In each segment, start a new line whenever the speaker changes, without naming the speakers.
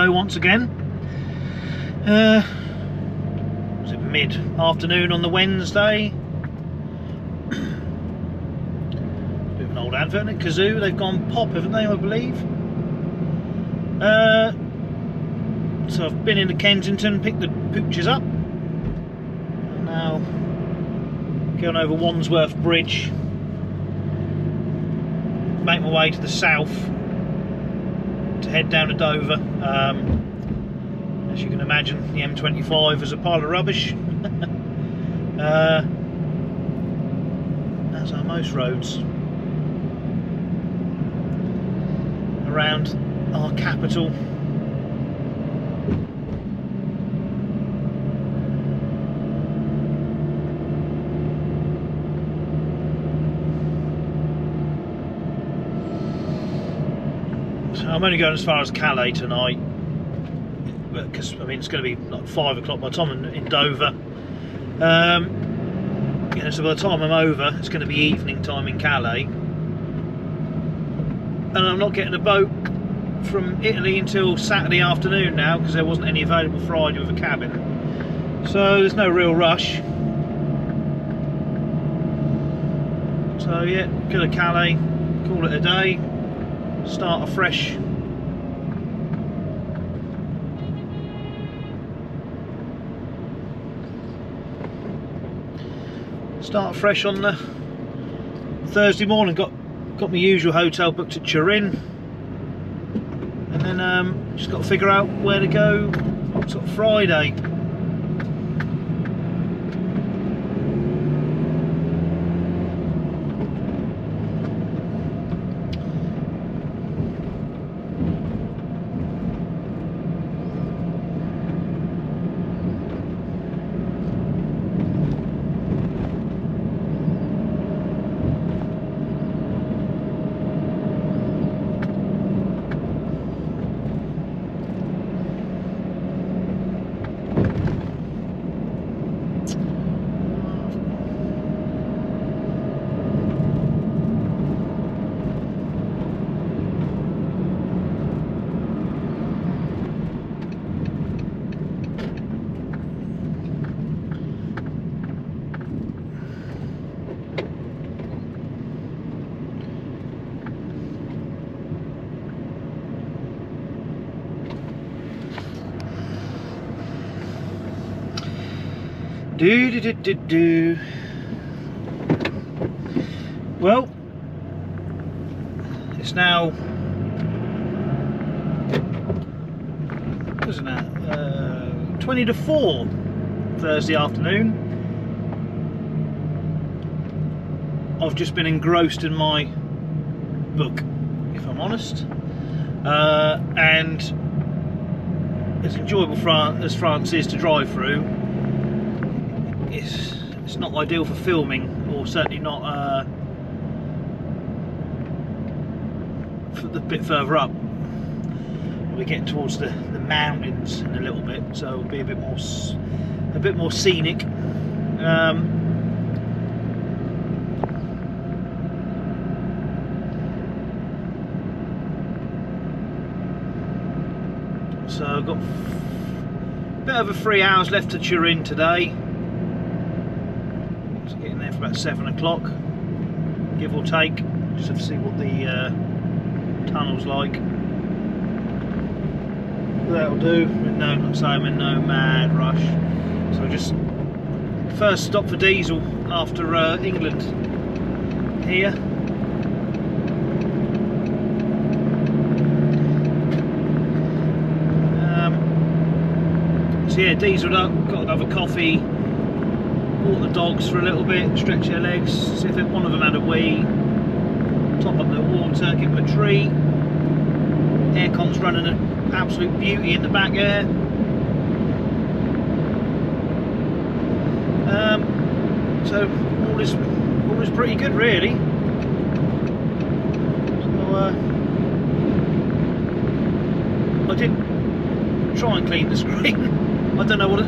hello once again. Was it mid-afternoon on the Wednesday? Bit of an old advert, isn't it? Kazoo, they've gone pop, haven't they, I believe? So I've been into Kensington, picked the pooches up. And now going over Wandsworth Bridge. Make my way to the south to head down to Dover. As you can imagine, the M25 is a pile of rubbish. As are most roads around our capital. I'm only going as far as Calais tonight, because I mean it's going to be like 5 o'clock by the time I'm in Dover. You know, so by the time I'm over, it's going to be evening time in Calais, and I'm not getting a boat from Italy until Saturday afternoon now, because there wasn't any available Friday with a cabin. So there's no real rush. So yeah, go to Calais, call it a day. Start afresh. Start afresh on the Thursday morning. Got my usual hotel booked at Turin, and then just got to figure out where to go sort of Friday. Well, it's now, isn't it, 20 to 4 Thursday afternoon. I've just been engrossed in my book, if I'm honest, and as enjoyable as France is to drive through, it's not ideal for filming, or certainly not for the bit further up. We're getting towards the mountains in a little bit, so it'll be a bit more scenic. So I've got a bit over 3 hours left to Turin today. So getting there for about 7 o'clock, give or take. Just have to see what the tunnel's like. That'll do. No, not saying I'm in no mad rush. So just first stop for diesel after England here. So yeah, dieseled up, got another coffee, walk the dogs for a little bit, stretch their legs, see if one of them had a wee, top up their water, give them a treat. Aircon's running at absolute beauty in the back air. So all is pretty good, really. So I did try and clean the screen. I don't know what it,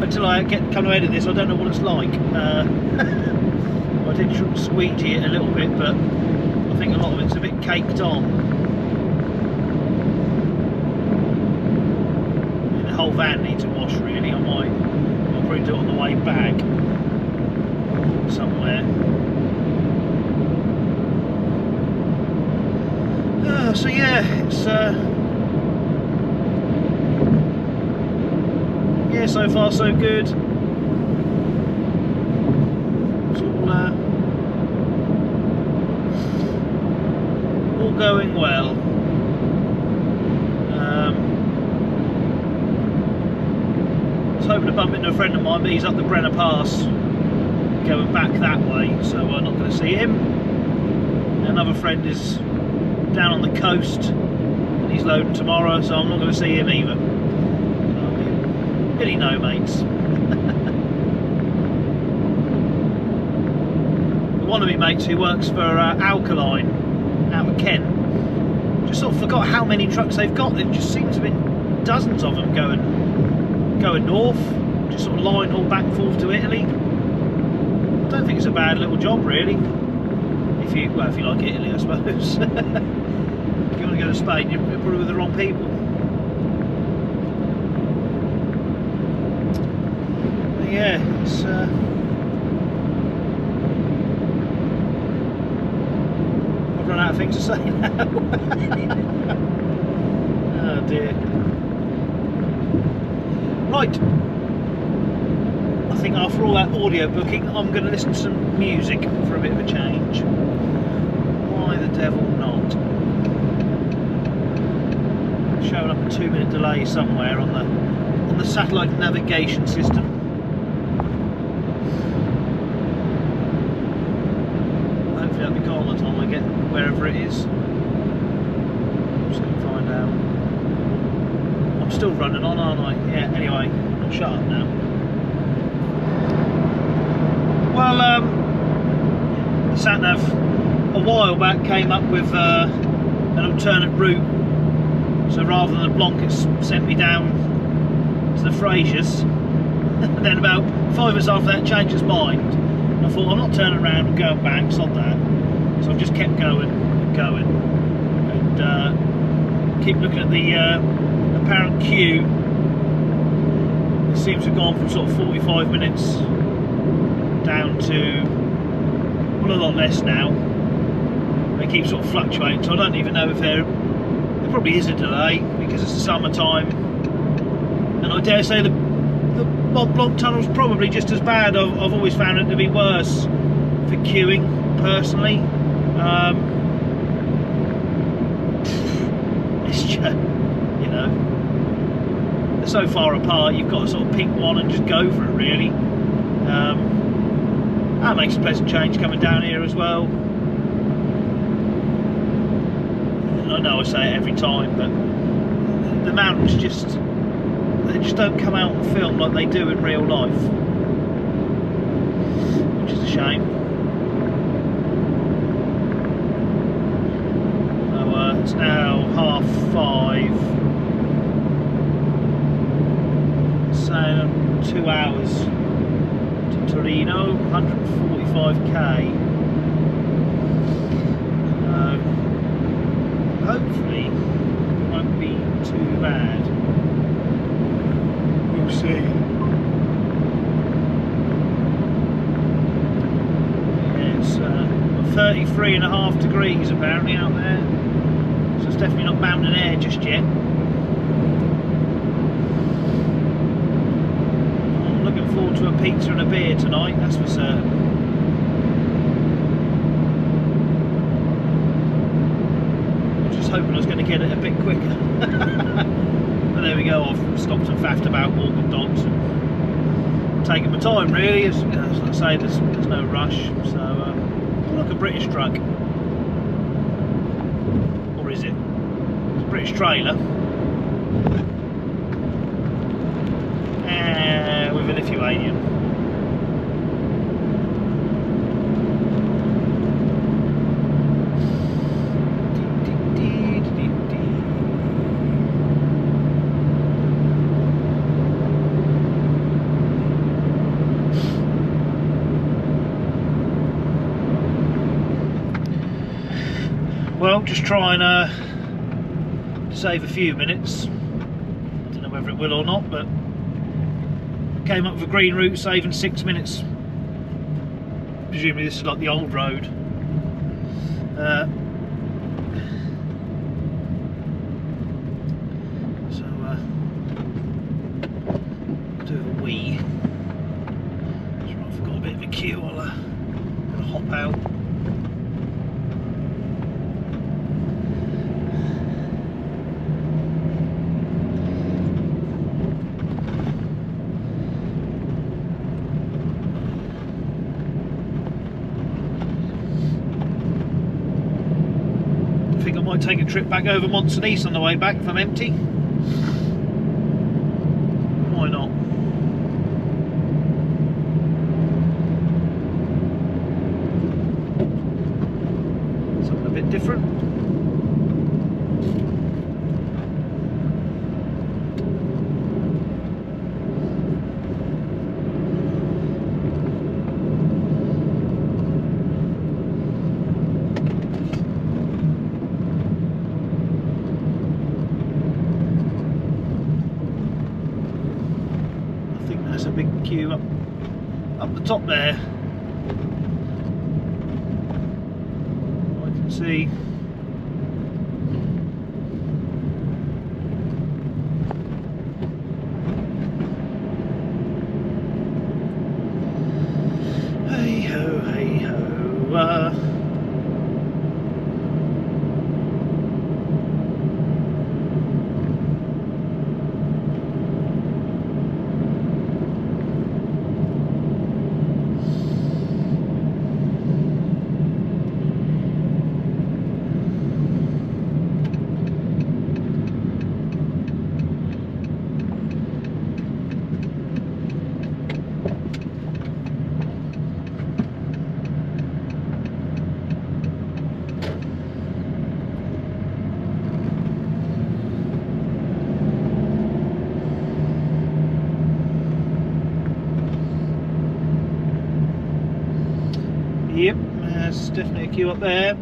until I come to edit this, I don't know what it's like. I did squeegee it a little bit, but I think a lot of it's a bit caked on. whole van needs a wash really. I'll probably do it on the way back somewhere. So yeah, it's yeah, so far so good. It's all going well. I was hoping to bump into a friend of mine, but he's up the Brenner Pass, going back that way, so I'm not going to see him. Another friend is down on the coast, and he's loading tomorrow, so I'm not going to see him either. Really no mates. One of my mates who works for Alpine out of Kent, just sort of forgot how many trucks they've got. There just seems to have been dozens of them going north, just sort of line all back and forth to Italy. I don't think it's a bad little job really. If you like Italy, I suppose. If you want to go to Spain, you're probably with the wrong people. But yeah, it's I've run out of things to say now. Oh dear. Right. I think after all that audio booking, I'm going to listen to some music for a bit of a change. Why the devil not? Showing up a 2-minute delay somewhere on the satellite navigation system. Hopefully that'll be gone by the time I get wherever it is. I'm just going to find out. I'm still running on, aren't I? Yeah, anyway, I'll shut up now. Well, the sat-nav a while back came up with an alternate route. So rather than the Blanc, it's sent me down to the Frasers. And then about 5 minutes after that, changed its mind. And I thought, I'm not turning around and going back, sod that. So I've just kept going and going. And keep looking at the apparent queue. It seems to have gone from sort of 45 minutes down to, well, a lot less now. They keep sort of fluctuating, so I don't even know if there probably is a delay because it's the summertime, and I dare say the Mont Blanc tunnel's probably just as bad. I've always found it to be worse for queuing personally. It's just, you know, they're so far apart, you've got to sort of pick one and just go for it really. That makes a pleasant change coming down here as well. And I know I say it every time, but the mountains they just don't come out on film like they do in real life, which is a shame. So it's now 5:30. So 2 hours. Torino, 145k. Hopefully it won't be too bad. We'll see. It's 33.5 degrees apparently out there, so it's definitely not mountain air just yet. Forward to a pizza and a beer tonight, that's for certain. I was just hoping I was going to get it a bit quicker. But there we go, I've stopped and faffed about walking dogs and taking my time really. As I say, there's no rush. So like a British truck, or is it? It's a British trailer. With a Lithuanian. Well, just try and save a few minutes. I don't know whether whether it will or not, but came up with a green route, saving 6 minutes. Presumably this is like the old road. So do a wee. Sure, I've got a bit of a queue. I'll hop out. I think I might take a trip back over Monson on the way back if I'm empty. Why not? Something a bit different. There's a big queue up the top there. I can see. Hey ho, hey ho. Yep, there's definitely a queue up there.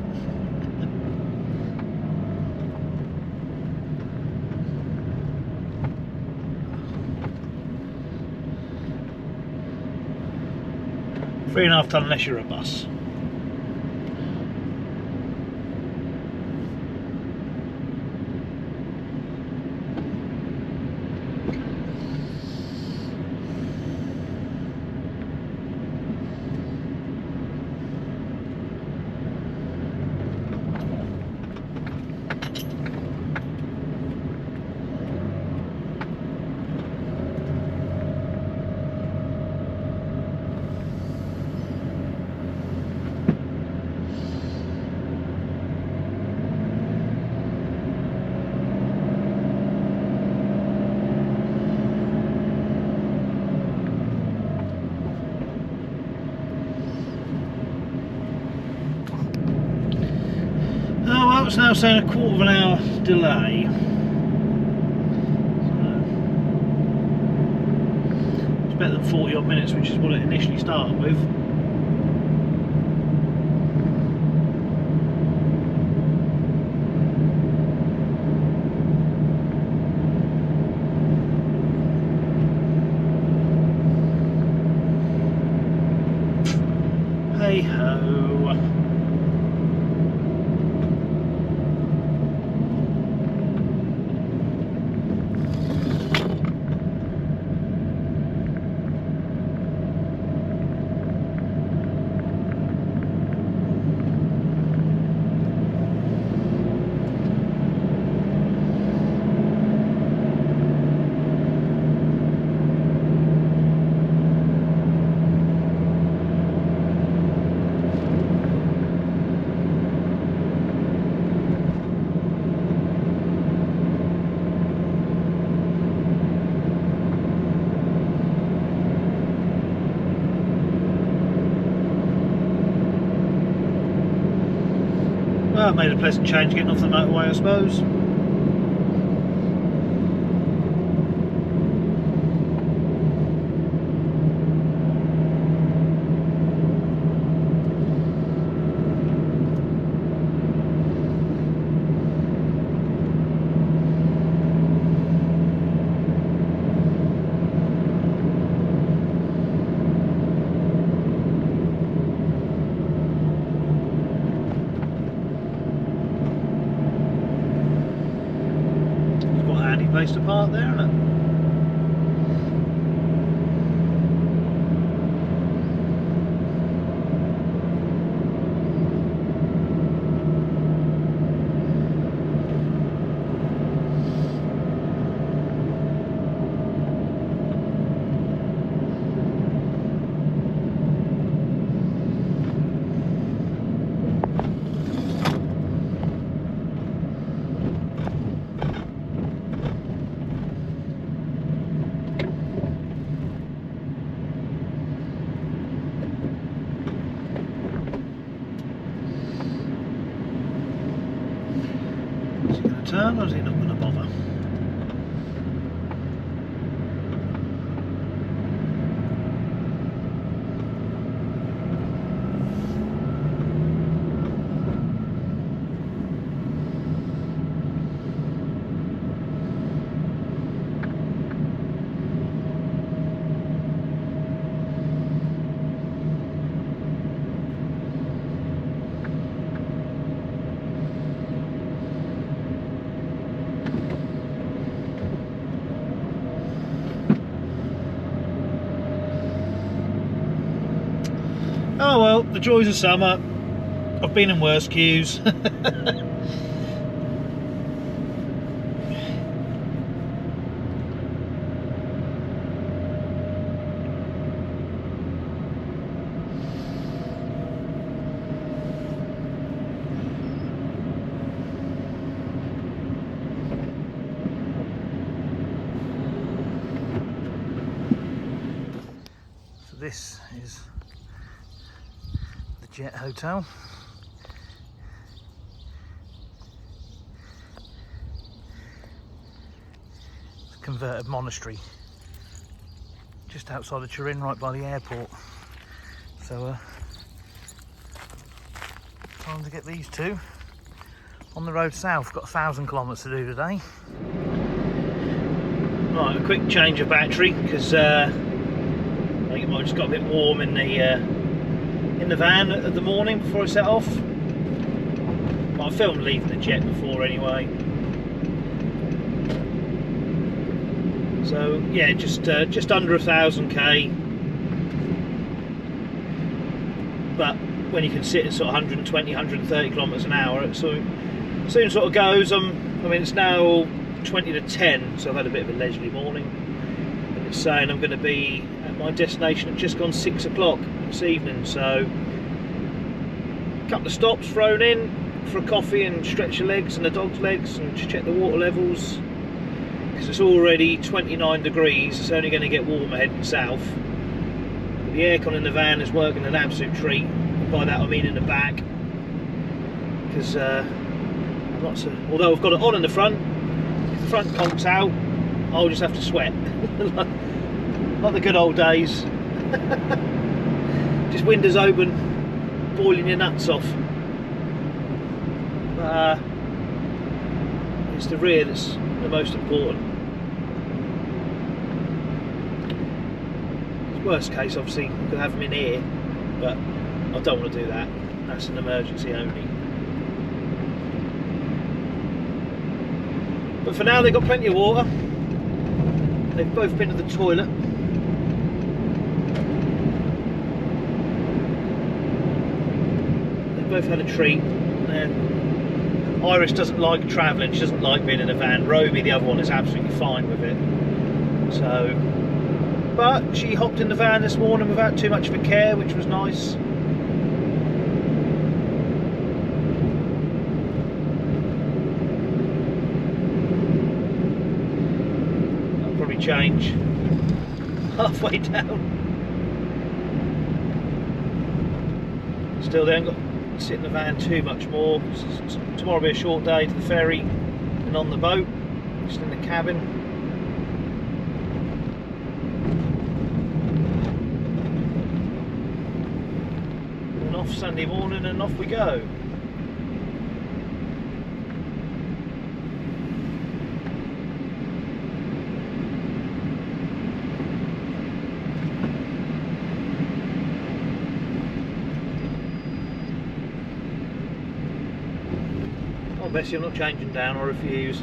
$3.5 ton unless you're a bus. Oh well, it's now saying a quarter of an hour delay. So it's better than 40 odd minutes, which is what it initially started with. Hey ho. Well, it made a pleasant change getting off the motorway, I suppose. place to park there, isn't it? Turn, or is he not going to bother? Oh well, the joys of summer. I've been in worse queues. So this is the Jet Hotel. It's a converted monastery just outside of Turin, right by the airport. So time to get these two on the road south. Got 1,000 kilometres to do today. Right, a quick change of battery because I think it might have just got a bit warm in the van at the morning before I set off. Well, I filmed leaving the Jet before anyway. So yeah, just under 1,000 k. But when you can sit at sort of 120, 130 kilometres an hour, it soon sort of goes. I mean, it's now 20 to 10, so I've had a bit of a leisurely morning. And it's saying I'm going to be at my destination at just gone 6 o'clock this evening. So a couple of stops thrown in for a coffee and stretch your legs and the dog's legs and just check the water levels, because it's already 29 degrees. It's only going to get warmer heading south. The aircon in the van is working an absolute treat. And by that I mean in the back, because I'm not so, although I've got it on in the front, if the front conks out, I'll just have to sweat. Like the good old days. Just windows open, boiling your nuts off. It's the rear that's the most important. Worst case, obviously, you could have them in here, but I don't want to do that. That's an emergency only. But for now, they've got plenty of water. They've both been to the toilet. They've both had a treat. Iris doesn't like travelling. She doesn't like being in a van. Roby, the other one, is absolutely fine with it. So, but she hopped in the van this morning without too much of a care, which was nice. I'll probably change halfway down. Still, they haven't got to sit in the van too much more. Tomorrow will be a short day to the ferry and on the boat, just in the cabin. And off Sunday morning and off we go. Oh, Bessie, I'm not changing down, I refuse.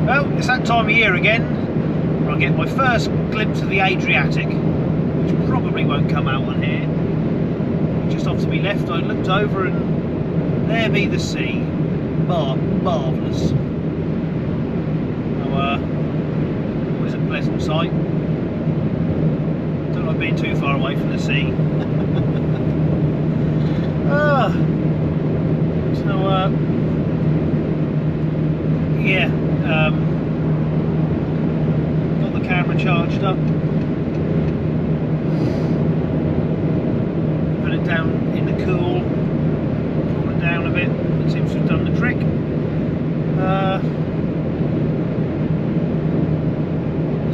Well, it's that time of year again where I get my first glimpse of the Adriatic, which probably won't come out on here. Just off to my left, I looked over and there be the sea. Marvellous. Always a pleasant sight. Don't like being too far away from the sea. Yeah, got the camera charged up, put it down in the cool, cool it down a bit. It seems to have done the trick.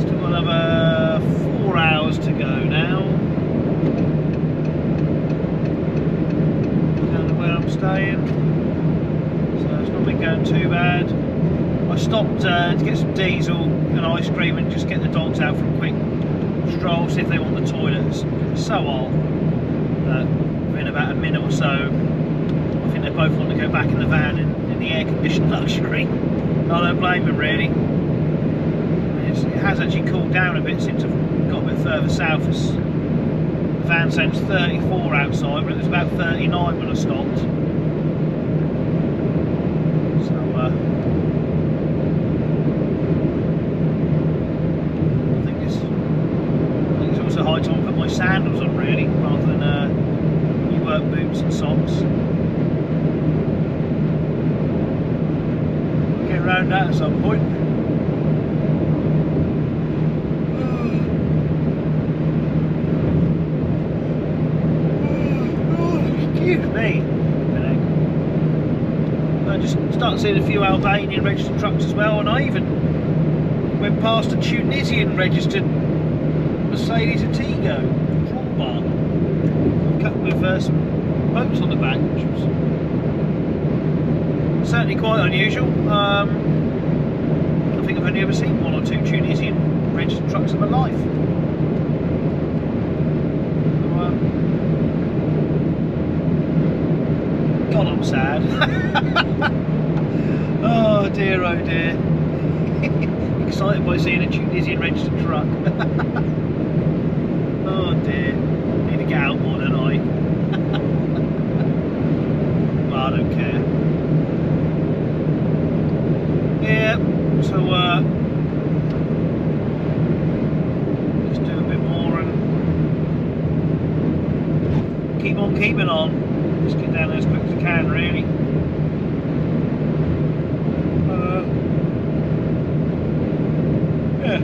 Still got another 4 hours to go now down to where I'm staying, so it's not been going too bad. I stopped to get some diesel and ice cream and just get the dogs out for a quick stroll, see if they want the toilet. It's so hot that within about a minute or so I think they both want to go back in the van in the air-conditioned luxury. I don't blame them really. It has actually cooled down a bit since I've got a bit further south. The van saying it's 34 outside, but it was about 39 when I stopped. So I think it's also high time to put my sandals on really, rather than new work boots and socks. I'll get around that at some point. Excuse me. I just started seeing a few Albanian registered trucks as well, and I even went past a Tunisian registered Mercedes Atigo drawbar, cut with some boats on the back, which was certainly quite unusual. I think I've only ever seen one or two Tunisian registered trucks in my life. God, I'm sad. Oh dear, oh dear. Excited by seeing a Tunisian registered truck. Oh dear. Need to get out more, don't I? Well, I don't care. Yeah, so let's do a bit more and keep on keeping on. Just get down there as quick as I can, really. Yeah.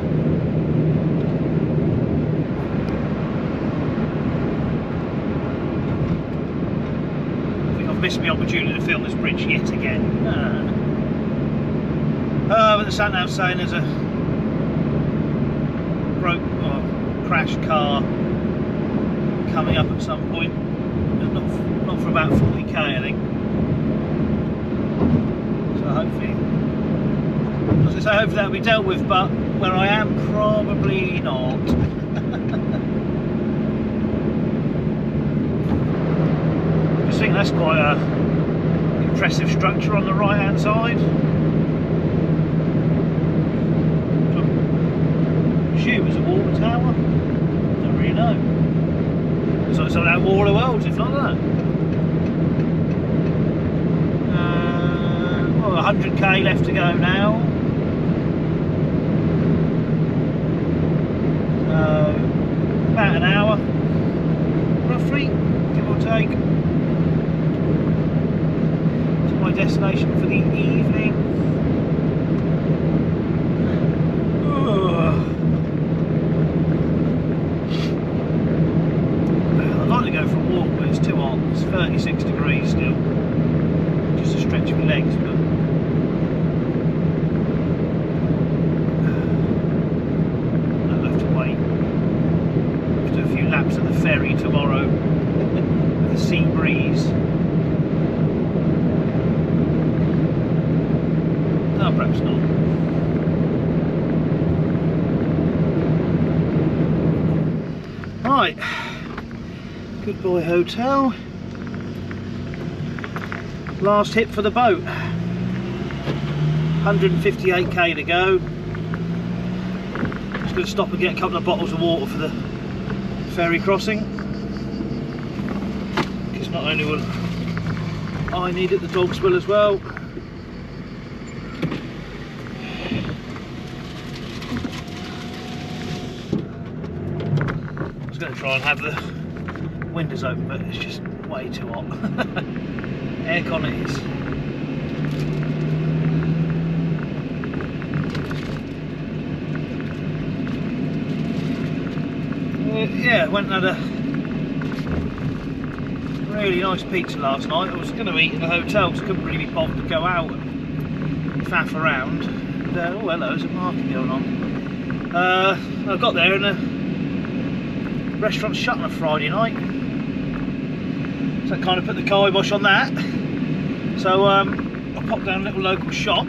I think I've missed my opportunity to film this bridge yet again. But the sat nav saying there's a broke or crashed car coming up at some point. Not for about 40k, I think. So hopefully, as I say, hopefully that'll be dealt with. But where I am, probably not. I just think that's quite a impressive structure on the right-hand side. I presume it's a water tower. Don't really know. So it's like that Wall of Worlds, if not that. 100k left to go now. About an hour, roughly, give or take, to my destination for the evening. I'd like to go for a walk, but it's too hot. It's 36 degrees still. Just to stretch my legs, but I'll have to wait. I'll do a few laps at the ferry tomorrow with the sea breeze. No, perhaps not. Right, Goodbye Hotel. Last hit for the boat. 158k to go. Just going to stop and get a couple of bottles of water for the ferry crossing, because not only will I need it, the dogs will as well. I was going to try and have the windows open, but it's just way too hot. Aircon it is. Yeah, went and had a really nice pizza last night. I was going to eat in the hotel because I couldn't really be bothered to go out and faff around. And, oh hello, there's a market going on. I got there and the restaurant's shut on a Friday night, so I kind of put the kibosh on that. So I popped down a little local shop,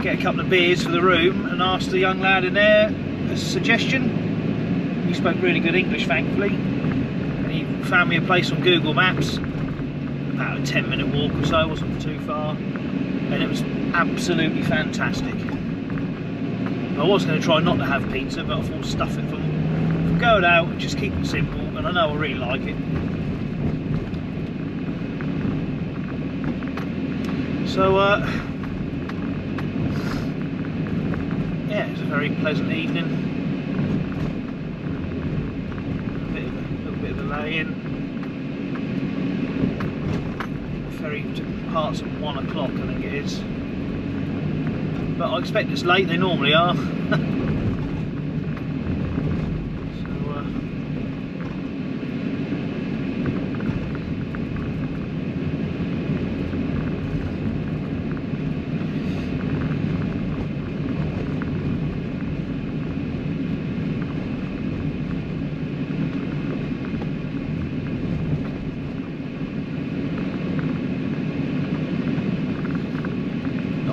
get a couple of beers for the room, and asked the young lad in there a suggestion. He spoke really good English, thankfully, and he found me a place on Google Maps, about a 10-minute walk or so, wasn't too far, and it was absolutely fantastic. I was going to try not to have pizza, but I thought stuff it from going out and just keep it simple, and I know I really like it. So yeah, it was a very pleasant evening. In ferry departs at 1 o'clock, I think it is, but I expect it's late, they normally are.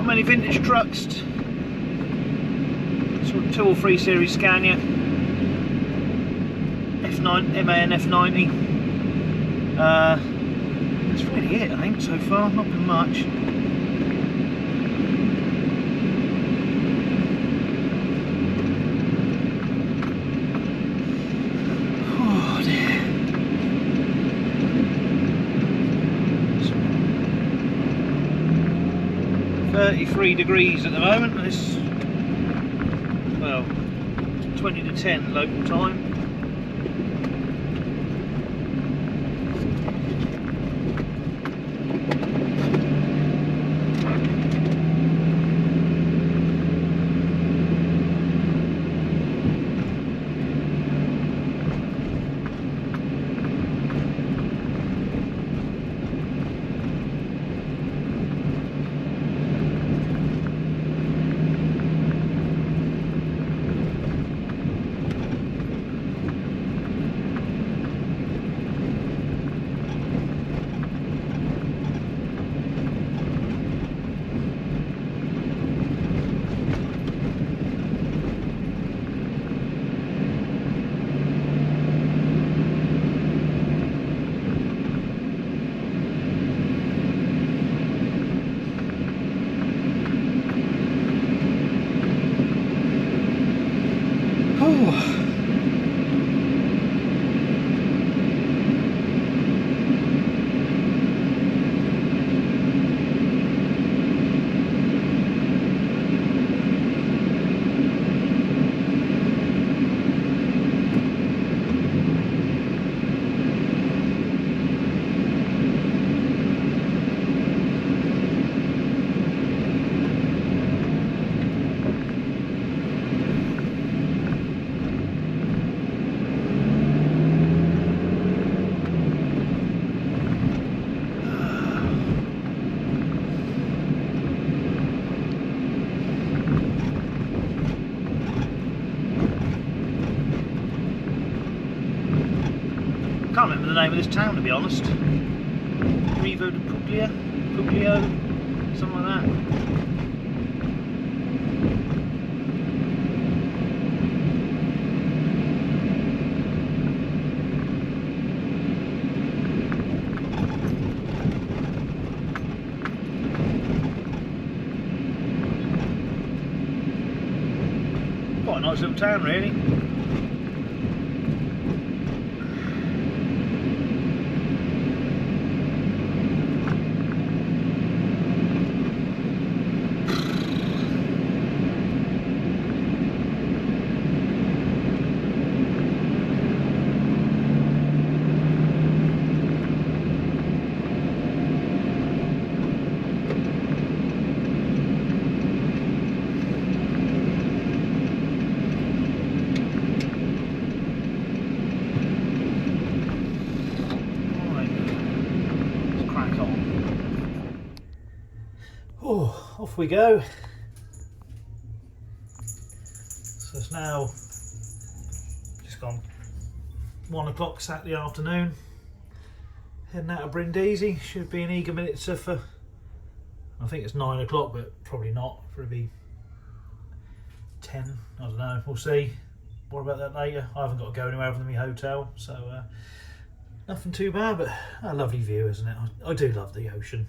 Many vintage trucks, sort of 2 or 3 series Scania, F9, MAN F90. That's really it, I think, so far. Not been much. Oh dear. 33 degrees at the moment, and it's, well, 20 to 10 local time. Can't remember the name of this town, to be honest. Rivo de Puglia, Puglio, something like that. quite a nice little town really. Oh, off we go. So it's now just gone 1 o'clock Saturday afternoon. Heading out of Brindisi. Should be an eager minute for, I think it's 9 o'clock, but probably not. Probably 10. I don't know. We'll see. More about that later. I haven't got to go anywhere other than my hotel, so nothing too bad, but a lovely view, isn't it? I do love the ocean.